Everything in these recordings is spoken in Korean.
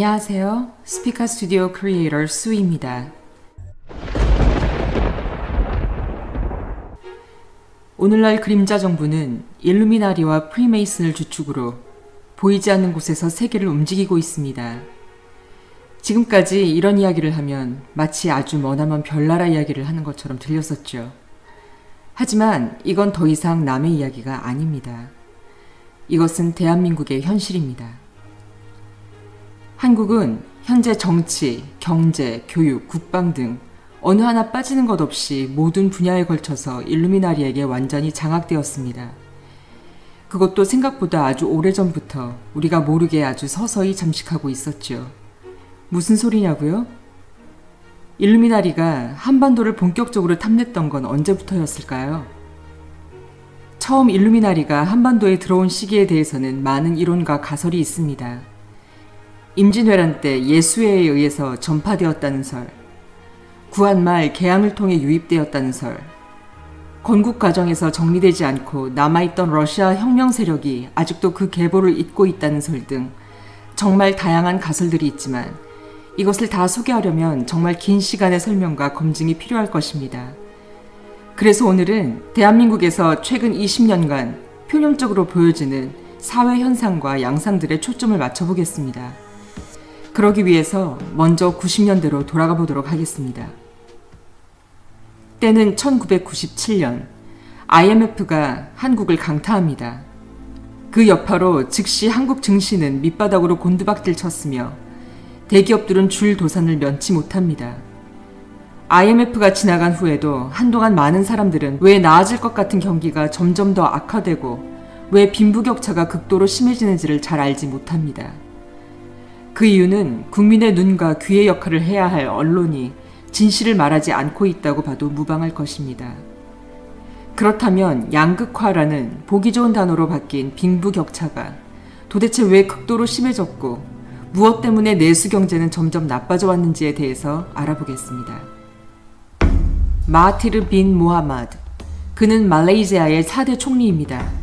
안녕하세요. 스피커 스튜디오 크리에이터 수입니다. 오늘날 그림자 정부는 일루미나리와 프리메이슨을 주축으로 보이지 않는 곳에서 세계를 움직이고 있습니다. 지금까지 이런 이야기를 하면 마치 아주 머나먼 별나라 이야기를 하는 것처럼 들렸었죠. 하지만 이건 더 이상 남의 이야기가 아닙니다. 이것은 대한민국의 현실입니다. 한국은 현재 정치, 경제, 교육, 국방 등 어느 하나 빠지는 것 없이 모든 분야에 걸쳐서 일루미나리에게 완전히 장악되었습니다. 그것도 생각보다 아주 오래전부터 우리가 모르게 아주 서서히 잠식하고 있었죠. 무슨 소리냐고요? 일루미나리가 한반도를 본격적으로 탐냈던 건 언제부터였을까요? 처음 일루미나리가 한반도에 들어온 시기에 대해서는 많은 이론과 가설이 있습니다. 임진왜란 때 예수회에 의해서 전파되었다는 설, 구한말 개항을 통해 유입되었다는 설, 건국 과정에서 정리되지 않고 남아있던 러시아 혁명 세력이 아직도 그 계보를 잇고 있다는 설 등 정말 다양한 가설들이 있지만 이것을 다 소개하려면 정말 긴 시간의 설명과 검증이 필요할 것입니다. 그래서 오늘은 대한민국에서 최근 20년간 표면적으로 보여지는 사회 현상과 양상들에 초점을 맞춰보겠습니다. 그러기 위해서 먼저 90년대로 돌아가 보도록 하겠습니다. 때는 1997년 IMF가 한국을 강타합니다. 그 여파로 즉시 한국 증시는 밑바닥으로 곤두박질 쳤으며 대기업들은 줄 도산을 면치 못합니다. IMF가 지나간 후에도 한동안 많은 사람들은 왜 나아질 것 같은 경기가 점점 더 악화되고 왜 빈부격차가 극도로 심해지는지를 잘 알지 못합니다. 그 이유는 국민의 눈과 귀의 역할을 해야 할 언론이 진실을 말하지 않고 있다고 봐도 무방할 것입니다. 그렇다면 양극화라는 보기 좋은 단어로 바뀐 빈부격차가 도대체 왜 극도로 심해졌고 무엇 때문에 내수 경제는 점점 나빠져 왔는지에 대해서 알아보겠습니다. 마하티르 빈 모하마드, 그는 말레이시아의 4대 총리입니다.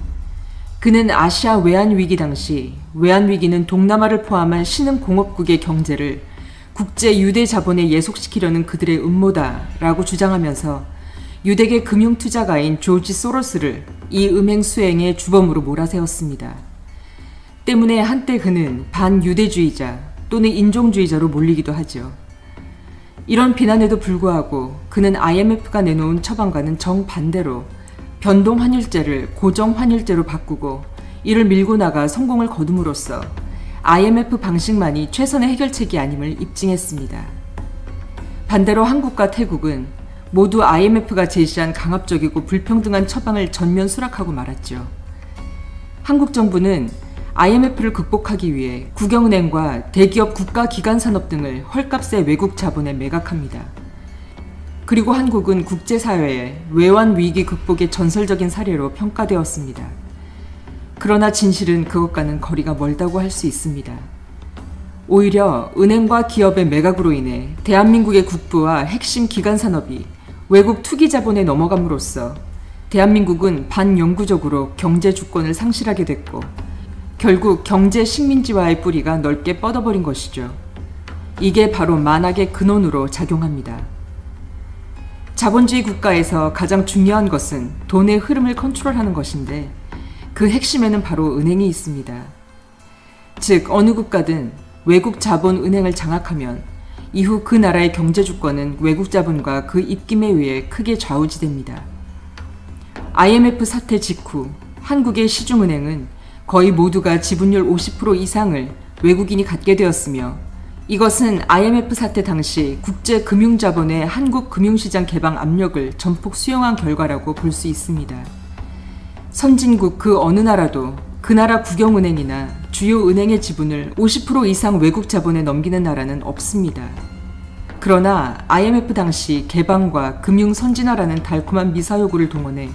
그는 아시아 외환위기 당시 외환위기는 동남아를 포함한 신흥공업국의 경제를 국제 유대 자본에 예속시키려는 그들의 음모다라고 주장하면서 유대계 금융투자가인 조지 소로스를 이 음행 수행의 주범으로 몰아세웠습니다. 때문에 한때 그는 반유대주의자 또는 인종주의자로 몰리기도 하죠. 이런 비난에도 불구하고 그는 IMF가 내놓은 처방과는 정반대로 변동환율제를 고정환율제로 바꾸고 이를 밀고 나가 성공을 거둠으로써 IMF 방식만이 최선의 해결책이 아님을 입증했습니다. 반대로 한국과 태국은 모두 IMF가 제시한 강압적이고 불평등한 처방을 전면 수락하고 말았죠. 한국 정부는 IMF를 극복하기 위해 국영은행과 대기업 국가기관산업 등을 헐값의 외국 자본에 매각합니다. 그리고 한국은 국제사회의 외환위기 극복의 전설적인 사례로 평가되었습니다. 그러나 진실은 그것과는 거리가 멀다고 할 수 있습니다. 오히려 은행과 기업의 매각으로 인해 대한민국의 국부와 핵심 기관산업이 외국 투기 자본에 넘어감으로써 대한민국은 반영구적으로 경제 주권을 상실하게 됐고 결국 경제 식민지화의 뿌리가 넓게 뻗어버린 것이죠. 이게 바로 만악의 근원으로 작용합니다. 자본주의 국가에서 가장 중요한 것은 돈의 흐름을 컨트롤하는 것인데 그 핵심에는 바로 은행이 있습니다. 즉 어느 국가든 외국 자본 은행을 장악하면 이후 그 나라의 경제 주권은 외국 자본과 그 입김에 의해 크게 좌우지됩니다. IMF 사태 직후 한국의 시중은행은 거의 모두가 지분율 50% 이상을 외국인이 갖게 되었으며 이것은 IMF 사태 당시 국제금융자본의 한국 금융시장 개방 압력을 전폭 수용한 결과라고 볼 수 있습니다. 선진국 그 어느 나라도 그 나라 국영은행이나 주요 은행의 지분을 50% 이상 외국 자본에 넘기는 나라는 없습니다. 그러나 IMF 당시 개방과 금융 선진화라는 달콤한 미사여구를 동원해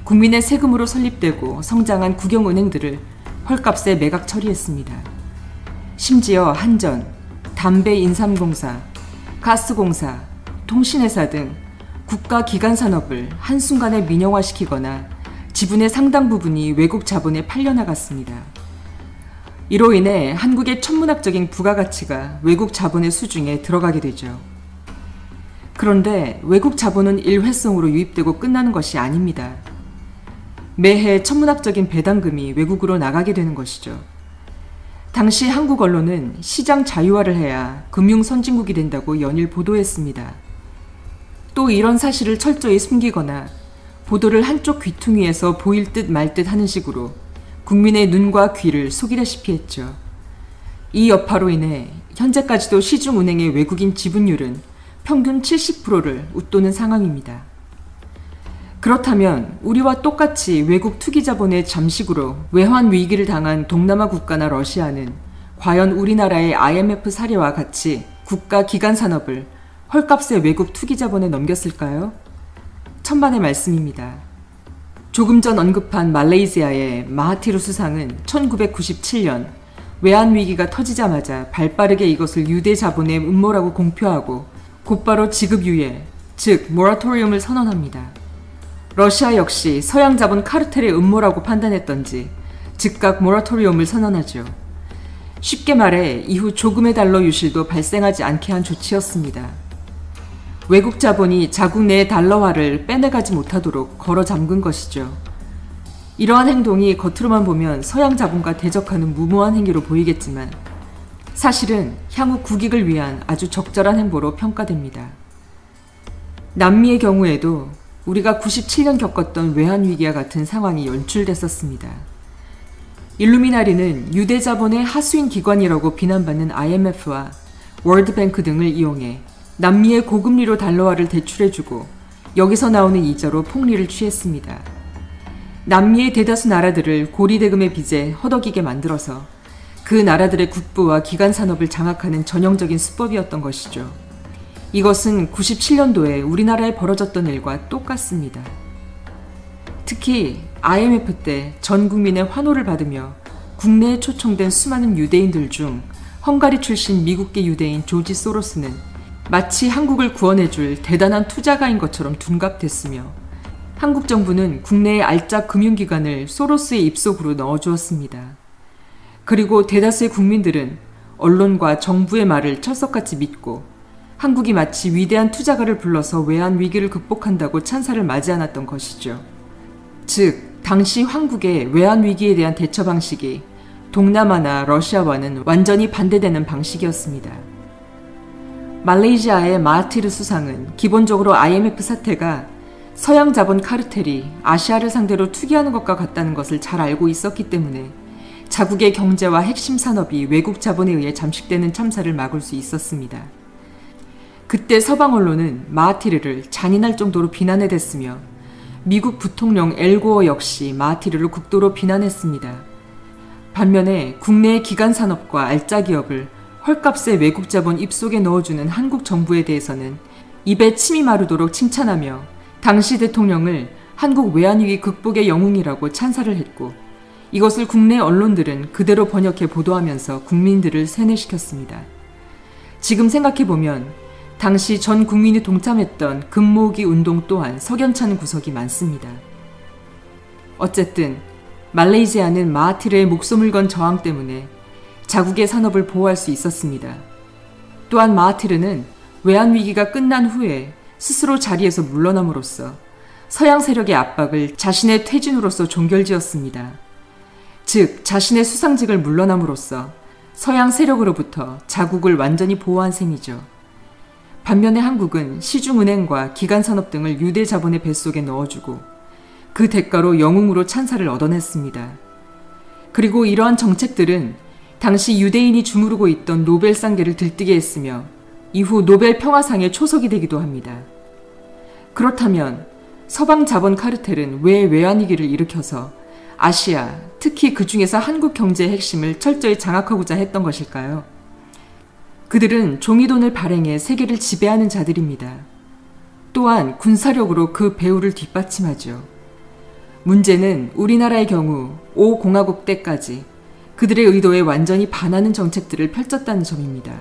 국민의 세금으로 설립되고 성장한 국영은행들을 헐값에 매각 처리했습니다. 심지어 한전, 담배인삼공사, 가스공사, 통신회사 등 국가기관산업을 한순간에 민영화시키거나 지분의 상당 부분이 외국 자본에 팔려나갔습니다. 이로 인해 한국의 천문학적인 부가가치가 외국 자본의 수중에 들어가게 되죠. 그런데 외국 자본은 일회성으로 유입되고 끝나는 것이 아닙니다. 매해 천문학적인 배당금이 외국으로 나가게 되는 것이죠. 당시 한국 언론은 시장 자유화를 해야 금융 선진국이 된다고 연일 보도했습니다. 또 이런 사실을 철저히 숨기거나 보도를 한쪽 귀퉁이에서 보일 듯 말 듯 하는 식으로 국민의 눈과 귀를 속이다시피 했죠. 이 여파로 인해 현재까지도 시중은행의 외국인 지분율은 평균 70%를 웃도는 상황입니다. 그렇다면 우리와 똑같이 외국 투기 자본의 잠식으로 외환 위기를 당한 동남아 국가나 러시아는 과연 우리나라의 IMF 사례와 같이 국가 기관 산업을 헐값에 외국 투기 자본에 넘겼을까요? 천만의 말씀입니다. 조금 전 언급한 말레이시아의 마하티르 수상은 1997년 외환 위기가 터지자마자 발빠르게 이것을 유대 자본의 음모라고 공표하고 곧바로 지급 유예, 즉 모라토리움을 선언합니다. 러시아 역시 서양 자본 카르텔의 음모라고 판단했던지 즉각 모라토리움을 선언하죠. 쉽게 말해 이후 조금의 달러 유실도 발생하지 않게 한 조치였습니다. 외국 자본이 자국 내의 달러화를 빼내가지 못하도록 걸어 잠근 것이죠. 이러한 행동이 겉으로만 보면 서양 자본과 대적하는 무모한 행위로 보이겠지만 사실은 향후 국익을 위한 아주 적절한 행보로 평가됩니다. 남미의 경우에도 우리가 97년 겪었던 외환위기와 같은 상황이 연출됐었습니다. 일루미나리는 유대 자본의 하수인 기관이라고 비난받는 IMF와 월드뱅크 등을 이용해 남미의 고금리로 달러화를 대출해주고 여기서 나오는 이자로 폭리를 취했습니다. 남미의 대다수 나라들을 고리대금의 빚에 허덕이게 만들어서 그 나라들의 국부와 기관 산업을 장악하는 전형적인 수법이었던 것이죠. 이것은 97년도에 우리나라에 벌어졌던 일과 똑같습니다. 특히 IMF 때 전 국민의 환호를 받으며 국내에 초청된 수많은 유대인들 중 헝가리 출신 미국계 유대인 조지 소로스는 마치 한국을 구원해줄 대단한 투자가인 것처럼 둔갑됐으며 한국 정부는 국내의 알짜 금융기관을 소로스의 입속으로 넣어주었습니다. 그리고 대다수의 국민들은 언론과 정부의 말을 철석같이 믿고 한국이 마치 위대한 투자가를 불러서 외환 위기를 극복한다고 찬사를 맞이 않았던 것이죠. 즉, 당시 한국의 외환 위기에 대한 대처 방식이 동남아나 러시아와는 완전히 반대되는 방식이었습니다. 말레이시아의 마하티르 수상은 기본적으로 IMF 사태가 서양 자본 카르텔이 아시아를 상대로 투기하는 것과 같다는 것을 잘 알고 있었기 때문에 자국의 경제와 핵심 산업이 외국 자본에 의해 잠식되는 참사를 막을 수 있었습니다. 그때 서방 언론은 마하티르를 잔인할 정도로 비난해댔으며 미국 부통령 엘고어 역시 마하티르를 극도로 비난했습니다. 반면에 국내의 기관 산업과 알짜 기업을 헐값에 외국 자본 입속에 넣어주는 한국 정부에 대해서는 입에 침이 마르도록 칭찬하며 당시 대통령을 한국 외환위기 극복의 영웅이라고 찬사를 했고 이것을 국내 언론들은 그대로 번역해 보도하면서 국민들을 세뇌시켰습니다. 지금 생각해보면 당시 전 국민이 동참했던 금모으기 운동 또한 석연찮은 구석이 많습니다. 어쨌든 말레이시아는 마하티르의 목숨을 건 저항 때문에 자국의 산업을 보호할 수 있었습니다. 또한 마하티르는 외환위기가 끝난 후에 스스로 자리에서 물러남으로써 서양 세력의 압박을 자신의 퇴진으로서 종결지었습니다. 즉, 자신의 수상직을 물러남으로써 서양 세력으로부터 자국을 완전히 보호한 셈이죠. 반면에 한국은 시중은행과 기관산업 등을 유대 자본의 뱃속에 넣어주고 그 대가로 영웅으로 찬사를 얻어냈습니다. 그리고 이러한 정책들은 당시 유대인이 주무르고 있던 노벨상계를 들뜨게 했으며 이후 노벨 평화상의 초석이 되기도 합니다. 그렇다면 서방 자본 카르텔은 왜 외환위기를 일으켜서 아시아, 특히 그 중에서 한국 경제의 핵심을 철저히 장악하고자 했던 것일까요? 그들은 종이돈을 발행해 세계를 지배하는 자들입니다. 또한 군사력으로 그 배후를 뒷받침하죠. 문제는 우리나라의 경우 5공화국 때까지 그들의 의도에 완전히 반하는 정책들을 펼쳤다는 점입니다.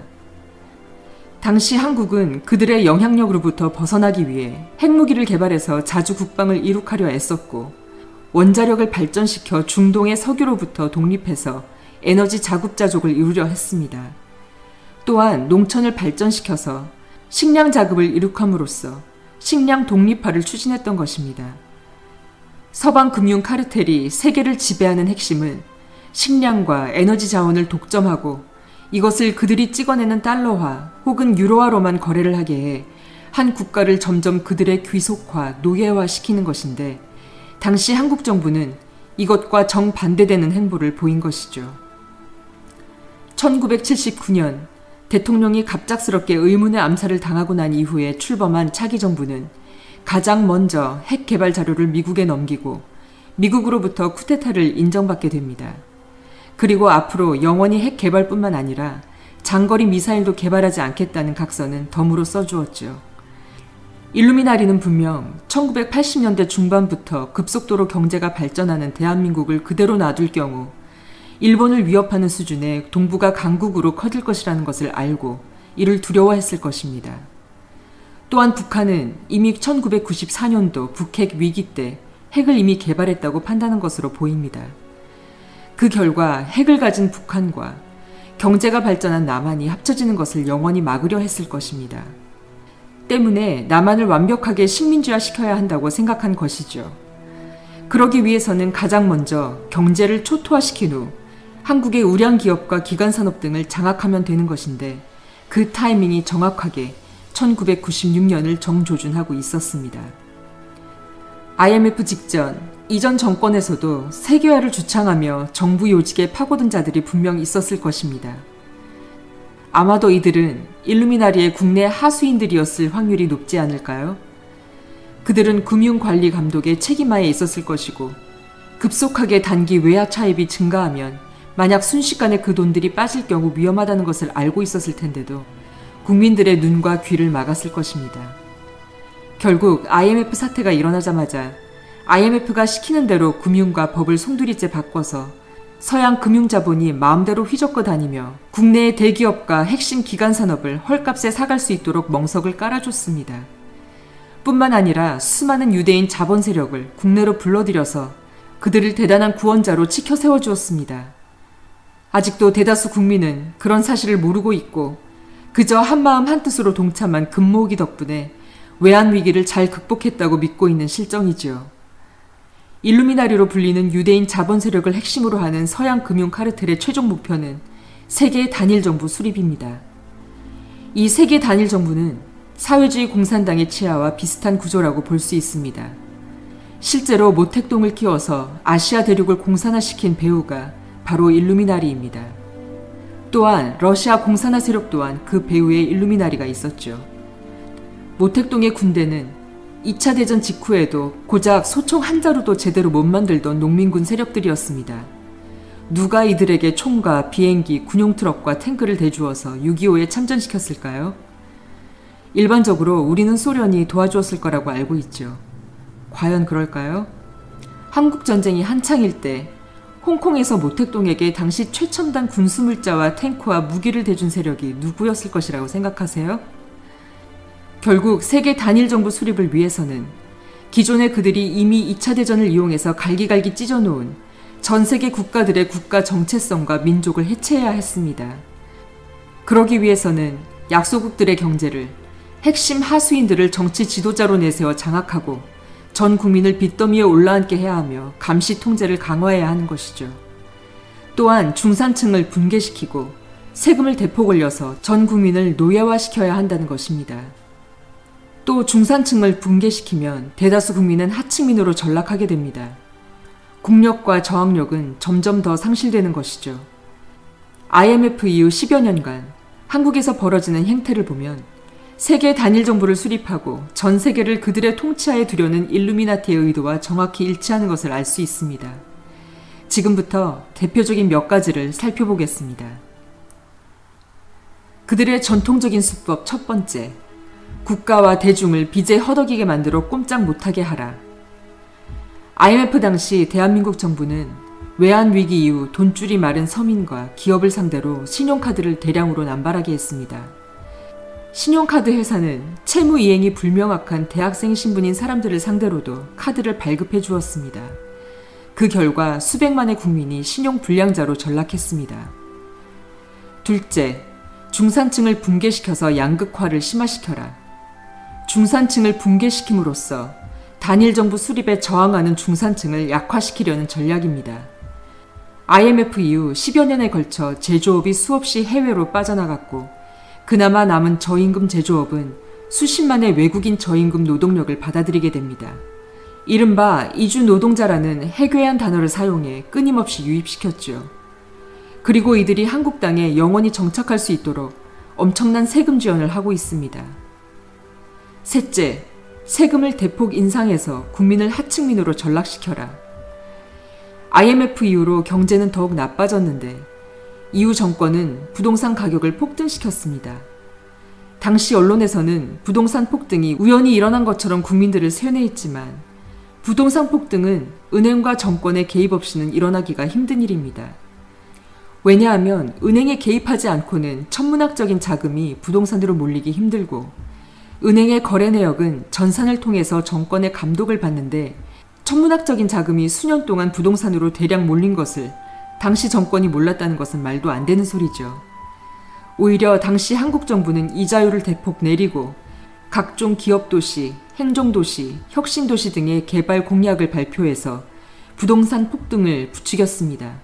당시 한국은 그들의 영향력으로부터 벗어나기 위해 핵무기를 개발해서 자주 국방을 이룩하려 애썼고 원자력을 발전시켜 중동의 석유로부터 독립해서 에너지 자급자족을 이루려 했습니다. 또한 농촌을 발전시켜서 식량 자급을 이룩함으로써 식량 독립화를 추진했던 것입니다. 서방 금융 카르텔이 세계를 지배하는 핵심은 식량과 에너지 자원을 독점하고 이것을 그들이 찍어내는 달러화 혹은 유로화로만 거래를 하게 해 한 국가를 점점 그들의 귀속화, 노예화 시키는 것인데 당시 한국 정부는 이것과 정반대되는 행보를 보인 것이죠. 1979년 대통령이 갑작스럽게 의문의 암살을 당하고 난 이후에 출범한 차기 정부는 가장 먼저 핵 개발 자료를 미국에 넘기고 미국으로부터 쿠데타를 인정받게 됩니다. 그리고 앞으로 영원히 핵 개발뿐만 아니라 장거리 미사일도 개발하지 않겠다는 각서는 덤으로 써주었죠. 일루미나리는 분명 1980년대 중반부터 급속도로 경제가 발전하는 대한민국을 그대로 놔둘 경우 일본을 위협하는 수준의 동북아 강국으로 커질 것이라는 것을 알고 이를 두려워했을 것입니다. 또한 북한은 이미 1994년도 북핵 위기 때 핵을 이미 개발했다고 판단한 것으로 보입니다. 그 결과 핵을 가진 북한과 경제가 발전한 남한이 합쳐지는 것을 영원히 막으려 했을 것입니다. 때문에 남한을 완벽하게 식민지화 시켜야 한다고 생각한 것이죠. 그러기 위해서는 가장 먼저 경제를 초토화시킨 후 한국의 우량 기업과 기관산업 등을 장악하면 되는 것인데 그 타이밍이 정확하게 1996년을 정조준하고 있었습니다. IMF 직전, 이전 정권에서도 세계화를 주창하며 정부 요직에 파고든 자들이 분명 있었을 것입니다. 아마도 이들은 일루미나리의 국내 하수인들이었을 확률이 높지 않을까요? 그들은 금융관리 감독의 책임하에 있었을 것이고 급속하게 단기 외화 차입이 증가하면 만약 순식간에 그 돈들이 빠질 경우 위험하다는 것을 알고 있었을 텐데도 국민들의 눈과 귀를 막았을 것입니다. 결국 IMF 사태가 일어나자마자 IMF가 시키는 대로 금융과 법을 송두리째 바꿔서 서양 금융자본이 마음대로 휘젓고 다니며 국내의 대기업과 핵심 기관산업을 헐값에 사갈 수 있도록 멍석을 깔아줬습니다. 뿐만 아니라 수많은 유대인 자본 세력을 국내로 불러들여서 그들을 대단한 구원자로 치켜 세워주었습니다. 아직도 대다수 국민은 그런 사실을 모르고 있고 그저 한마음 한뜻으로 동참한 금모으기 덕분에 외환위기를 잘 극복했다고 믿고 있는 실정이지요. 일루미나리로 불리는 유대인 자본 세력을 핵심으로 하는 서양 금융 카르텔의 최종 목표는 세계 단일 정부 수립입니다. 이 세계 단일 정부는 사회주의 공산당의 치하와 비슷한 구조라고 볼 수 있습니다. 실제로 모택동을 키워서 아시아 대륙을 공산화시킨 배후가 바로 일루미나리입니다. 또한 러시아 공산화 세력 또한 그 배후에 일루미나리가 있었죠. 모택동의 군대는 2차 대전 직후에도 고작 소총 한 자루도 제대로 못 만들던 농민군 세력들이었습니다. 누가 이들에게 총과 비행기, 군용 트럭과 탱크를 대주어서 6.25에 참전시켰을까요? 일반적으로 우리는 소련이 도와주었을 거라고 알고 있죠. 과연 그럴까요? 한국전쟁이 한창일 때 홍콩에서 모택동에게 당시 최첨단 군수물자와 탱크와 무기를 대준 세력이 누구였을 것이라고 생각하세요? 결국 세계 단일 정부 수립을 위해서는 기존의 그들이 이미 2차 대전을 이용해서 갈기갈기 찢어놓은 전 세계 국가들의 국가 정체성과 민족을 해체해야 했습니다. 그러기 위해서는 약소국들의 경제를 핵심 하수인들을 정치 지도자로 내세워 장악하고 전 국민을 빚더미에 올라앉게 해야 하며 감시 통제를 강화해야 하는 것이죠. 또한 중산층을 분개시키고 세금을 대폭 올려서 전 국민을 노예화시켜야 한다는 것입니다. 또 중산층을 붕괴시키면 대다수 국민은 하층민으로 전락하게 됩니다. 국력과 저항력은 점점 더 상실되는 것이죠. IMF 이후 10여 년간 한국에서 벌어지는 행태를 보면 세계 단일 정부를 수립하고 전 세계를 그들의 통치하에 두려는 일루미나티의 의도와 정확히 일치하는 것을 알 수 있습니다. 지금부터 대표적인 몇 가지를 살펴보겠습니다. 그들의 전통적인 수법 첫 번째, 국가와 대중을 빚에 허덕이게 만들어 꼼짝 못하게 하라. IMF 당시 대한민국 정부는 외환위기 이후 돈줄이 마른 서민과 기업을 상대로 신용카드를 대량으로 남발하게 했습니다. 신용카드 회사는 채무 이행이 불명확한 대학생 신분인 사람들을 상대로도 카드를 발급해 주었습니다. 그 결과 수백만의 국민이 신용 불량자로 전락했습니다. 둘째, 중산층을 붕괴시켜서 양극화를 심화시켜라. 중산층을 붕괴시킴으로써 단일 정부 수립에 저항하는 중산층을 약화시키려는 전략입니다. IMF 이후 10여 년에 걸쳐 제조업이 수없이 해외로 빠져나갔고 그나마 남은 저임금 제조업은 수십만의 외국인 저임금 노동력을 받아들이게 됩니다. 이른바 이주 노동자라는 해괴한 단어를 사용해 끊임없이 유입시켰죠. 그리고 이들이 한국 땅에 영원히 정착할 수 있도록 엄청난 세금 지원을 하고 있습니다. 셋째, 세금을 대폭 인상해서 국민을 하층민으로 전락시켜라. IMF 이후로 경제는 더욱 나빠졌는데 이후 정권은 부동산 가격을 폭등시켰습니다. 당시 언론에서는 부동산 폭등이 우연히 일어난 것처럼 국민들을 세뇌했지만 부동산 폭등은 은행과 정권의 개입 없이는 일어나기가 힘든 일입니다. 왜냐하면 은행에 개입하지 않고는 천문학적인 자금이 부동산으로 몰리기 힘들고 은행의 거래 내역은 전산을 통해서 정권의 감독을 받는데 천문학적인 자금이 수년 동안 부동산으로 대량 몰린 것을 당시 정권이 몰랐다는 것은 말도 안 되는 소리죠. 오히려 당시 한국 정부는 이자율을 대폭 내리고 각종 기업도시, 행정도시, 혁신도시 등의 개발 공약을 발표해서 부동산 폭등을 부추겼습니다.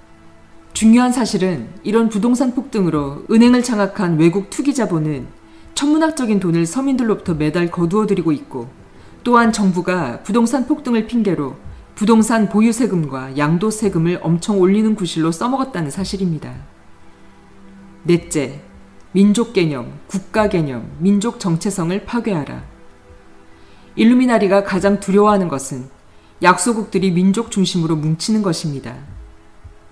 중요한 사실은 이런 부동산 폭등으로 은행을 장악한 외국 투기 자본은 천문학적인 돈을 서민들로부터 매달 거두어들이고 있고 또한 정부가 부동산 폭등을 핑계로 부동산 보유세금과 양도세금을 엄청 올리는 구실로 써먹었다는 사실입니다. 넷째, 민족개념, 국가개념, 민족 정체성을 파괴하라. 일루미나리가 가장 두려워하는 것은 약소국들이 민족 중심으로 뭉치는 것입니다.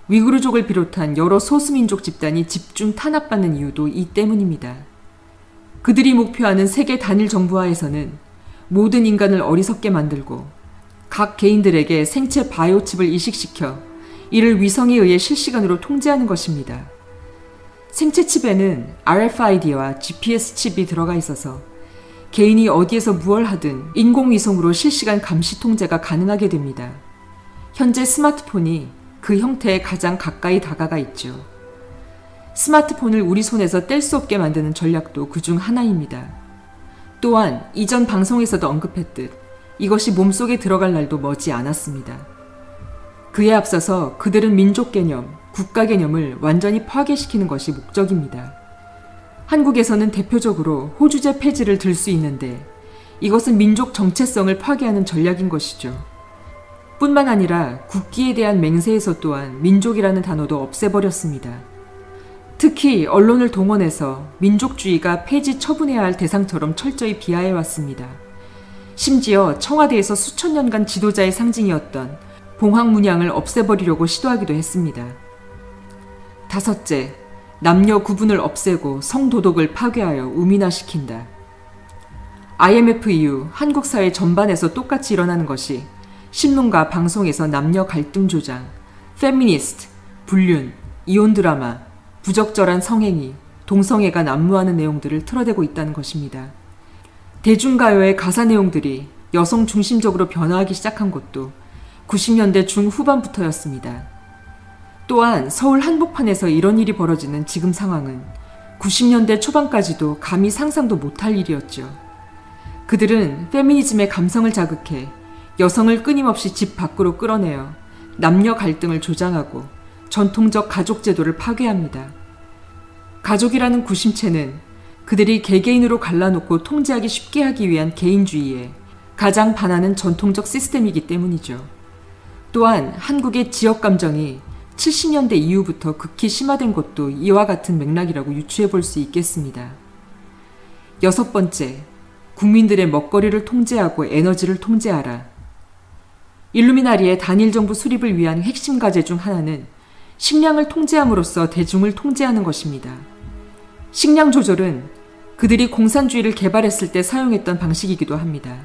위구르족을 비롯한 여러 소수민족 집단이 집중 탄압받는 이유도 이 때문입니다. 그들이 목표하는 세계 단일 정부화에서는 모든 인간을 어리석게 만들고 각 개인들에게 생체 바이오칩을 이식시켜 이를 위성에 의해 실시간으로 통제하는 것입니다. 생체 칩에는 RFID와 GPS 칩이 들어가 있어서 개인이 어디에서 무얼 하든 인공위성으로 실시간 감시 통제가 가능하게 됩니다. 현재 스마트폰이 그 형태에 가장 가까이 다가가 있죠. 스마트폰을 우리 손에서 뗄 수 없게 만드는 전략도 그중 하나입니다. 또한 이전 방송에서도 언급했듯 이것이 몸속에 들어갈 날도 머지 않았습니다. 그에 앞서서 그들은 민족 개념, 국가 개념을 완전히 파괴시키는 것이 목적입니다. 한국에서는 대표적으로 호주제 폐지를 들 수 있는데 이것은 민족 정체성을 파괴하는 전략인 것이죠. 뿐만 아니라 국기에 대한 맹세에서 또한 민족이라는 단어도 없애버렸습니다. 특히 언론을 동원해서 민족주의가 폐지 처분해야 할 대상처럼 철저히 비하해왔습니다. 심지어 청와대에서 수천 년간 지도자의 상징이었던 봉황문양을 없애버리려고 시도하기도 했습니다. 다섯째, 남녀 구분을 없애고 성도덕을 파괴하여 우민화시킨다. IMF 이후 한국 사회 전반에서 똑같이 일어나는 것이 신문과 방송에서 남녀 갈등 조장, 페미니스트, 불륜, 이혼 드라마, 부적절한 성행위, 동성애가 난무하는 내용들을 틀어대고 있다는 것입니다. 대중가요의 가사 내용들이 여성 중심적으로 변화하기 시작한 것도 90년대 중후반부터였습니다. 또한 서울 한복판에서 이런 일이 벌어지는 지금 상황은 90년대 초반까지도 감히 상상도 못할 일이었죠. 그들은 페미니즘의 감성을 자극해 여성을 끊임없이 집 밖으로 끌어내어 남녀 갈등을 조장하고 전통적 가족 제도를 파괴합니다. 가족이라는 구심체는 그들이 개개인으로 갈라놓고 통제하기 쉽게 하기 위한 개인주의에 가장 반하는 전통적 시스템이기 때문이죠. 또한 한국의 지역 감정이 70년대 이후부터 극히 심화된 것도 이와 같은 맥락이라고 유추해 볼 수 있겠습니다. 여섯 번째, 국민들의 먹거리를 통제하고 에너지를 통제하라. 일루미나리의 단일 정부 수립을 위한 핵심 과제 중 하나는 식량을 통제함으로써 대중을 통제하는 것입니다. 식량 조절은 그들이 공산주의를 개발했을 때 사용했던 방식이기도 합니다.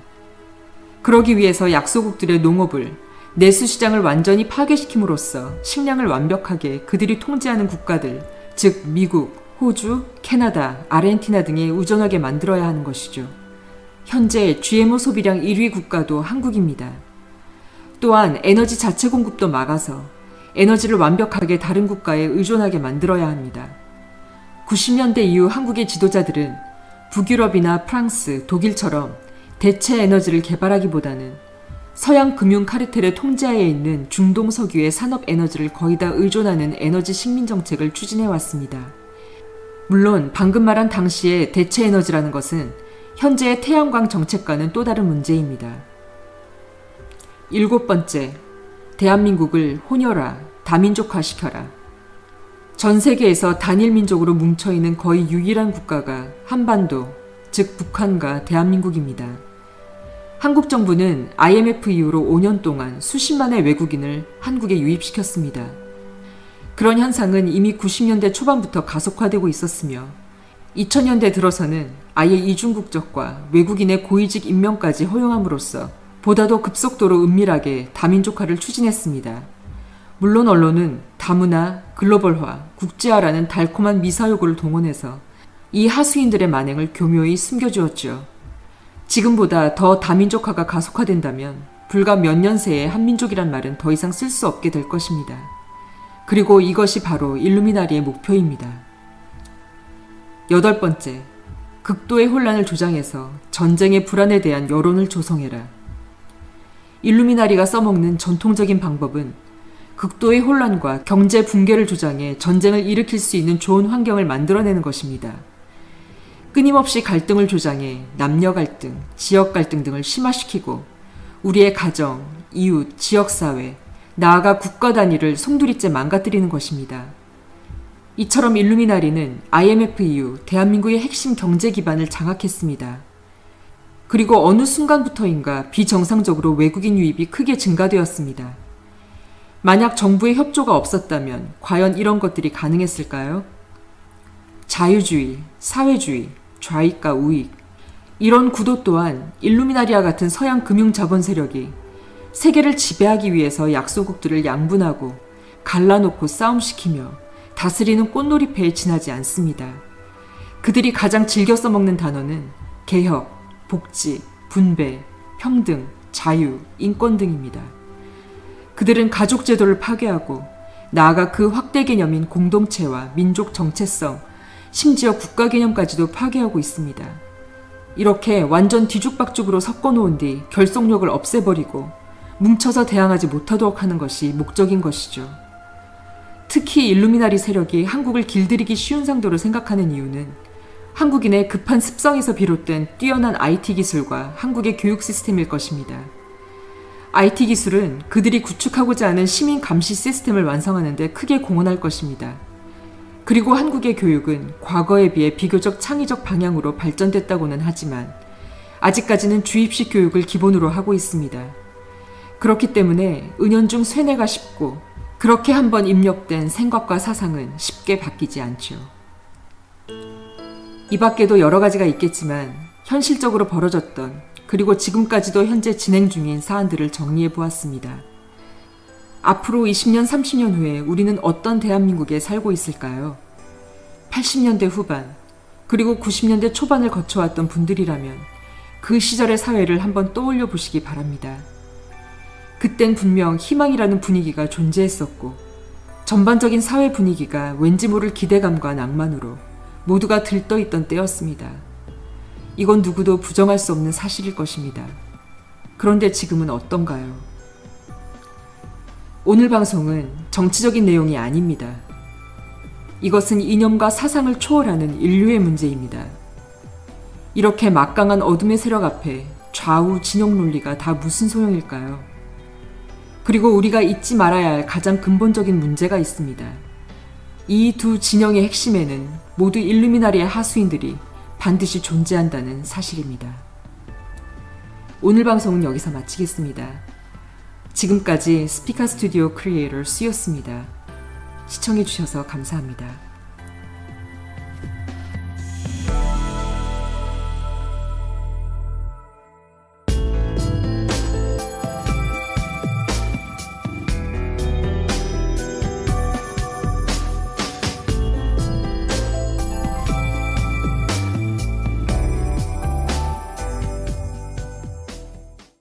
그러기 위해서 약소국들의 농업을 내수시장을 완전히 파괴시킴으로써 식량을 완벽하게 그들이 통제하는 국가들, 즉 미국, 호주, 캐나다, 아르헨티나 등에 의존하게 만들어야 하는 것이죠. 현재 GMO 소비량 1위 국가도 한국입니다. 또한 에너지 자체 공급도 막아서 에너지를 완벽하게 다른 국가에 의존하게 만들어야 합니다. 90년대 이후 한국의 지도자들은 북유럽이나 프랑스, 독일처럼 대체 에너지를 개발하기보다는 서양 금융 카르텔의 통제하에 있는 중동 석유의 산업 에너지를 거의 다 의존하는 에너지 식민 정책을 추진해 왔습니다. 물론 방금 말한 당시의 대체 에너지라는 것은 현재의 태양광 정책과는 또 다른 문제입니다. 7번째, 대한민국을 혼혈화, 다민족화시켜라. 전 세계에서 단일 민족으로 뭉쳐있는 거의 유일한 국가가 한반도, 즉 북한과 대한민국입니다. 한국 정부는 IMF 이후로 5년 동안 수십만의 외국인을 한국에 유입시켰습니다. 그런 현상은 이미 90년대 초반부터 가속화되고 있었으며 2000년대 들어서는 아예 이중국적과 외국인의 고위직 임명까지 허용함으로써 보다도 급속도로 은밀하게 다민족화를 추진했습니다. 물론 언론은 다문화, 글로벌화, 국제화라는 달콤한 미사여구를 동원해서 이 하수인들의 만행을 교묘히 숨겨주었죠. 지금보다 더 다민족화가 가속화된다면 불과 몇 년 새에 한민족이란 말은 더 이상 쓸 수 없게 될 것입니다. 그리고 이것이 바로 일루미나리의 목표입니다. 8번째, 극도의 혼란을 조장해서 전쟁의 불안에 대한 여론을 조성해라. 일루미나리가 써먹는 전통적인 방법은 극도의 혼란과 경제 붕괴를 조장해 전쟁을 일으킬 수 있는 좋은 환경을 만들어내는 것입니다. 끊임없이 갈등을 조장해 남녀 갈등, 지역 갈등 등을 심화시키고 우리의 가정, 이웃, 지역사회, 나아가 국가 단위를 송두리째 망가뜨리는 것입니다. 이처럼 일루미나리는 IMF 이후 대한민국의 핵심 경제 기반을 장악했습니다. 그리고 어느 순간부터인가 비정상적으로 외국인 유입이 크게 증가되었습니다. 만약 정부의 협조가 없었다면 과연 이런 것들이 가능했을까요? 자유주의, 사회주의, 좌익과 우익, 이런 구도 또한 일루미나리와 같은 서양 금융 자본 세력이 세계를 지배하기 위해서 약소국들을 양분하고 갈라놓고 싸움시키며 다스리는 꽃놀이패에 지나지 않습니다. 그들이 가장 즐겨 써먹는 단어는 개혁, 복지, 분배, 평등, 자유, 인권 등입니다. 그들은 가족 제도를 파괴하고 나아가 그 확대 개념인 공동체와 민족 정체성, 심지어 국가 개념까지도 파괴하고 있습니다. 이렇게 완전 뒤죽박죽으로 섞어놓은 뒤 결속력을 없애버리고 뭉쳐서 대항하지 못하도록 하는 것이 목적인 것이죠. 특히 일루미나리 세력이 한국을 길들이기 쉬운 상도로 생각하는 이유는 한국인의 급한 습성에서 비롯된 뛰어난 IT 기술과 한국의 교육 시스템일 것입니다. IT 기술은 그들이 구축하고자 하는 시민 감시 시스템을 완성하는 데 크게 공헌할 것입니다. 그리고 한국의 교육은 과거에 비해 비교적 창의적 방향으로 발전됐다고는 하지만 아직까지는 주입식 교육을 기본으로 하고 있습니다. 그렇기 때문에 은연중 쇠뇌가 쉽고 그렇게 한번 입력된 생각과 사상은 쉽게 바뀌지 않죠. 이 밖에도 여러 가지가 있겠지만 현실적으로 벌어졌던 그리고 지금까지도 현재 진행 중인 사안들을 정리해 보았습니다. 앞으로 20년, 30년 후에 우리는 어떤 대한민국에 살고 있을까요? 80년대 후반, 그리고 90년대 초반을 거쳐왔던 분들이라면 그 시절의 사회를 한번 떠올려 보시기 바랍니다. 그땐 분명 희망이라는 분위기가 존재했었고 전반적인 사회 분위기가 왠지 모를 기대감과 낭만으로 모두가 들떠있던 때였습니다. 이건 누구도 부정할 수 없는 사실일 것입니다. 그런데 지금은 어떤가요? 오늘 방송은 정치적인 내용이 아닙니다. 이것은 이념과 사상을 초월하는 인류의 문제입니다. 이렇게 막강한 어둠의 세력 앞에 좌우 진영 논리가 다 무슨 소용일까요? 그리고 우리가 잊지 말아야 할 가장 근본적인 문제가 있습니다. 이 두 진영의 핵심에는 모두 일루미나리의 하수인들이 반드시 존재한다는 사실입니다. 오늘 방송은 여기서 마치겠습니다. 지금까지 스피카 스튜디오 크리에이터 수였습니다. 시청해주셔서 감사합니다.